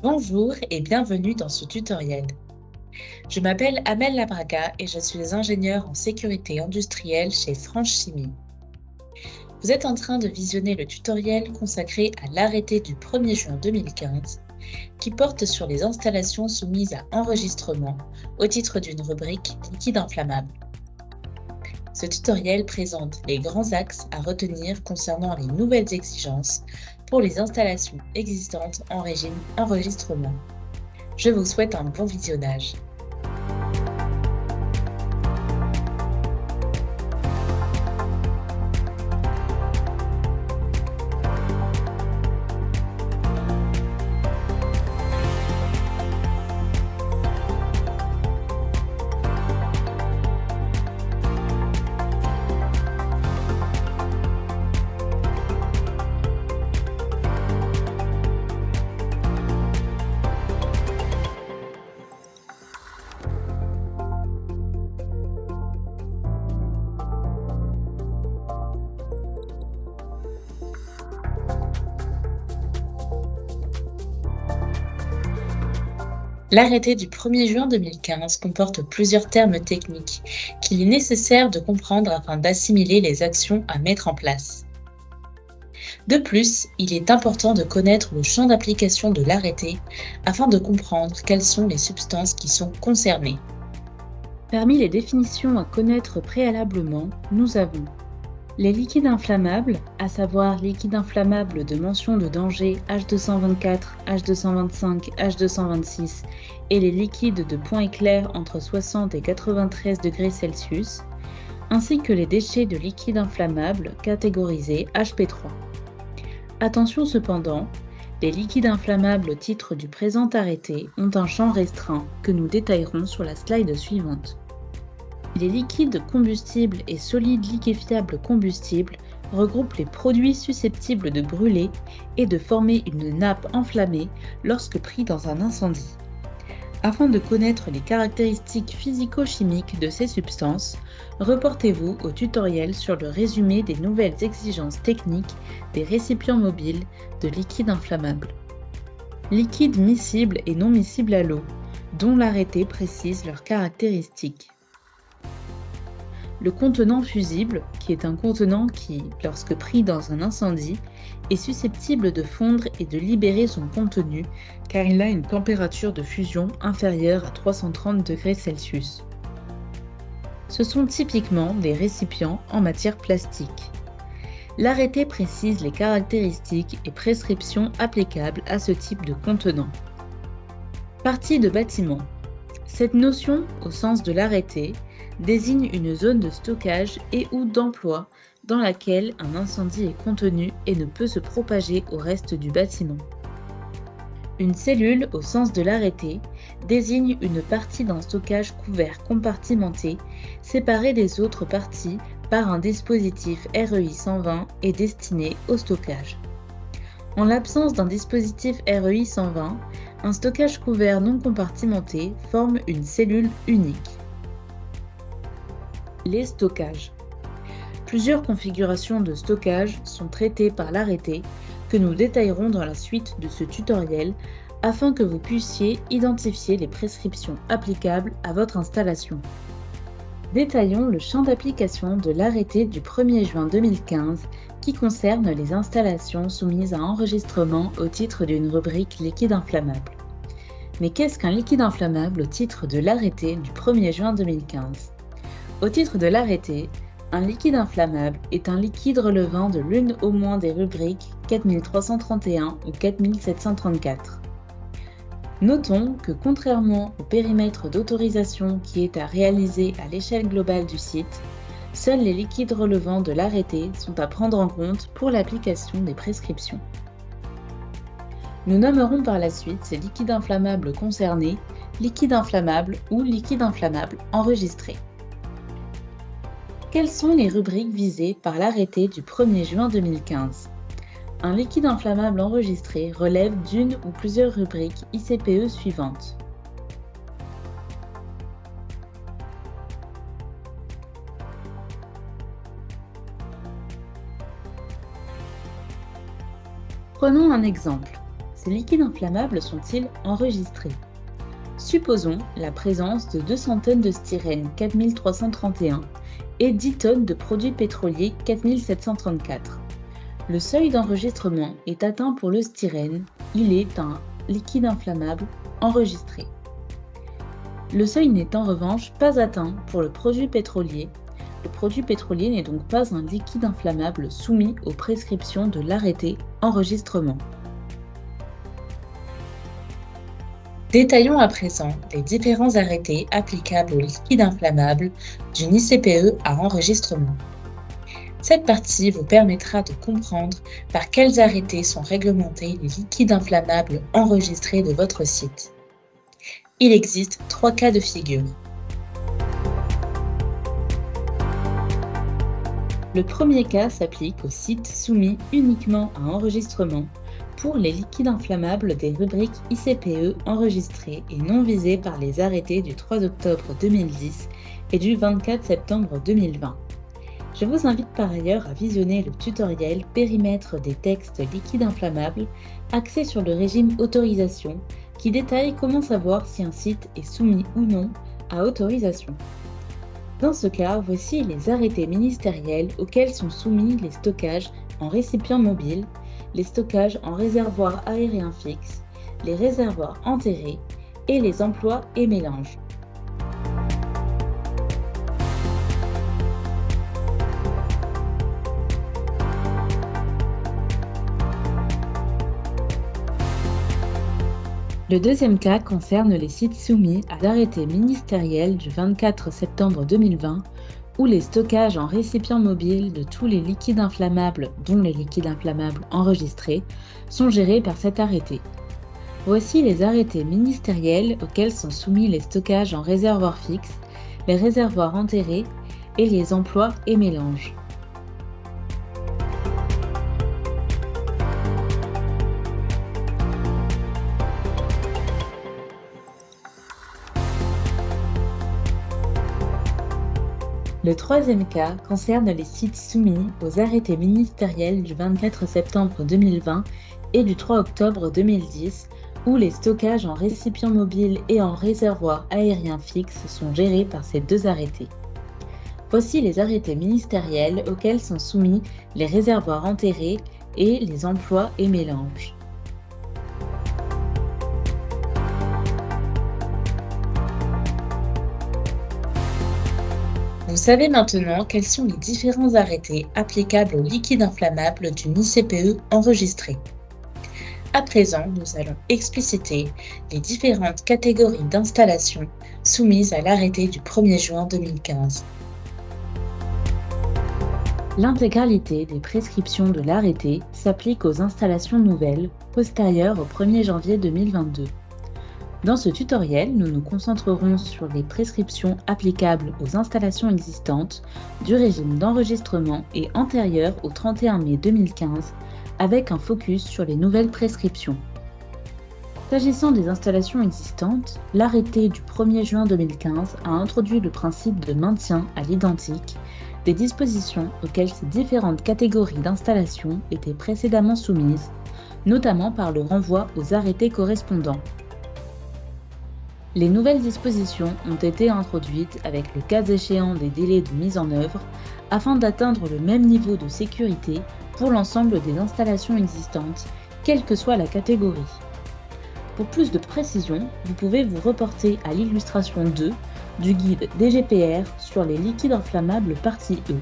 Bonjour et bienvenue dans ce tutoriel. Je m'appelle Amel Labraga et je suis ingénieure en sécurité industrielle chez France Chimie. Vous êtes en train de visionner le tutoriel consacré à l'arrêté du 1er juin 2015 qui porte sur les installations soumises à enregistrement au titre d'une rubrique liquide inflammable. Ce tutoriel présente les grands axes à retenir concernant les nouvelles exigences pour les installations existantes en régime enregistrement. Je vous souhaite un bon visionnage. L'arrêté du 1er juin 2015 comporte plusieurs termes techniques qu'il est nécessaire de comprendre afin d'assimiler les actions à mettre en place. De plus, il est important de connaître le champ d'application de l'arrêté afin de comprendre quelles sont les substances qui sont concernées. Parmi les définitions à connaître préalablement, nous avons les liquides inflammables, à savoir liquides inflammables de mention de danger H224, H225, H226 et les liquides de point éclair entre 60 et 93 degrés Celsius, ainsi que les déchets de liquides inflammables catégorisés HP3. Attention cependant, les liquides inflammables au titre du présent arrêté ont un champ restreint que nous détaillerons sur la slide suivante. Les liquides combustibles et solides liquéfiables combustibles regroupent les produits susceptibles de brûler et de former une nappe enflammée lorsque pris dans un incendie. Afin de connaître les caractéristiques physico-chimiques de ces substances, reportez-vous au tutoriel sur le résumé des nouvelles exigences techniques des récipients mobiles de liquides inflammables. Liquides miscibles et non miscibles à l'eau, dont l'arrêté précise leurs caractéristiques. Le contenant fusible, qui est un contenant qui, lorsque pris dans un incendie, est susceptible de fondre et de libérer son contenu car il a une température de fusion inférieure à 330 degrés Celsius. Ce sont typiquement des récipients en matière plastique. L'arrêté précise les caractéristiques et prescriptions applicables à ce type de contenant. Partie de bâtiment. Cette notion, au sens de l'arrêté, désigne une zone de stockage et ou d'emploi dans laquelle un incendie est contenu et ne peut se propager au reste du bâtiment. Une cellule, au sens de l'arrêté, désigne une partie d'un stockage couvert compartimenté, séparée des autres parties par un dispositif REI 120 et destiné au stockage. En l'absence d'un dispositif REI 120, un stockage couvert non compartimenté forme une cellule unique. Les stockages. Plusieurs configurations de stockage sont traitées par l'arrêté que nous détaillerons dans la suite de ce tutoriel afin que vous puissiez identifier les prescriptions applicables à votre installation. Détaillons le champ d'application de l'arrêté du 1er juin 2015 qui concerne les installations soumises à enregistrement au titre d'une rubrique liquide inflammable. Mais qu'est-ce qu'un liquide inflammable au titre de l'arrêté du 1er juin 2015 ? Au titre de l'arrêté, un liquide inflammable est un liquide relevant de l'une au moins des rubriques 4331 ou 4734. Notons que contrairement au périmètre d'autorisation qui est à réaliser à l'échelle globale du site, seuls les liquides relevant de l'arrêté sont à prendre en compte pour l'application des prescriptions. Nous nommerons par la suite ces liquides inflammables concernés liquide inflammable ou liquide inflammable enregistré. Quelles sont les rubriques visées par l'arrêté du 1er juin 2015 ? Un liquide inflammable enregistré relève d'une ou plusieurs rubriques ICPE suivantes. Prenons un exemple. ces liquides inflammables sont-ils enregistrés? Supposons la présence de 200 tonnes de styrène 4331 et 10 tonnes de produits pétroliers 4734. Le seuil d'enregistrement est atteint pour le styrène, il est un liquide inflammable enregistré. Le seuil n'est en revanche pas atteint pour le produit pétrolier. Le produit pétrolier n'est donc pas un liquide inflammable soumis aux prescriptions de l'arrêté enregistrement. Détaillons à présent les différents arrêtés applicables aux liquides inflammables d'une ICPE à enregistrement. Cette partie vous permettra de comprendre par quels arrêtés sont réglementés les liquides inflammables enregistrés de votre site. Il existe 3 cas de figure. Le premier cas s'applique aux sites soumis uniquement à enregistrement pour les liquides inflammables des rubriques ICPE enregistrés et non visés par les arrêtés du 3 octobre 2010 et du 24 septembre 2020. Je vous invite par ailleurs à visionner le tutoriel Périmètre des textes liquides inflammables axé sur le régime autorisation qui détaille comment savoir si un site est soumis ou non à autorisation. Dans ce cas, voici les arrêtés ministériels auxquels sont soumis les stockages en récipients mobiles, les stockages en réservoirs aériens fixes, les réservoirs enterrés et les emplois et mélanges. Le deuxième cas concerne les sites soumis à l'arrêté ministériel du 24 septembre 2020 où les stockages en récipients mobiles de tous les liquides inflammables, dont les liquides inflammables enregistrés, sont gérés par cet arrêté. Voici les arrêtés ministériels auxquels sont soumis les stockages en réservoirs fixes, les réservoirs enterrés et les emplois et mélanges. Le troisième cas concerne les sites soumis aux arrêtés ministériels du 24 septembre 2020 et du 3 octobre 2010, où les stockages en récipients mobiles et en réservoirs aériens fixes sont gérés par ces deux arrêtés. Voici les arrêtés ministériels auxquels sont soumis les réservoirs enterrés et les emplois et mélanges. Vous savez maintenant quels sont les différents arrêtés applicables aux liquides inflammables d'une ICPE enregistrée. À présent, nous allons expliciter les différentes catégories d'installations soumises à l'arrêté du 1er juin 2015. L'intégralité des prescriptions de l'arrêté s'applique aux installations nouvelles postérieures au 1er janvier 2022. Dans ce tutoriel, nous nous concentrerons sur les prescriptions applicables aux installations existantes du régime d'enregistrement et antérieures au 31 mai 2015, avec un focus sur les nouvelles prescriptions. S'agissant des installations existantes, l'arrêté du 1er juin 2015 a introduit le principe de maintien à l'identique des dispositions auxquelles ces différentes catégories d'installations étaient précédemment soumises, notamment par le renvoi aux arrêtés correspondants. Les nouvelles dispositions ont été introduites avec le cas échéant des délais de mise en œuvre afin d'atteindre le même niveau de sécurité pour l'ensemble des installations existantes, quelle que soit la catégorie. Pour plus de précision, vous pouvez vous reporter à l'illustration 2 du guide DGPR sur les liquides inflammables partie E.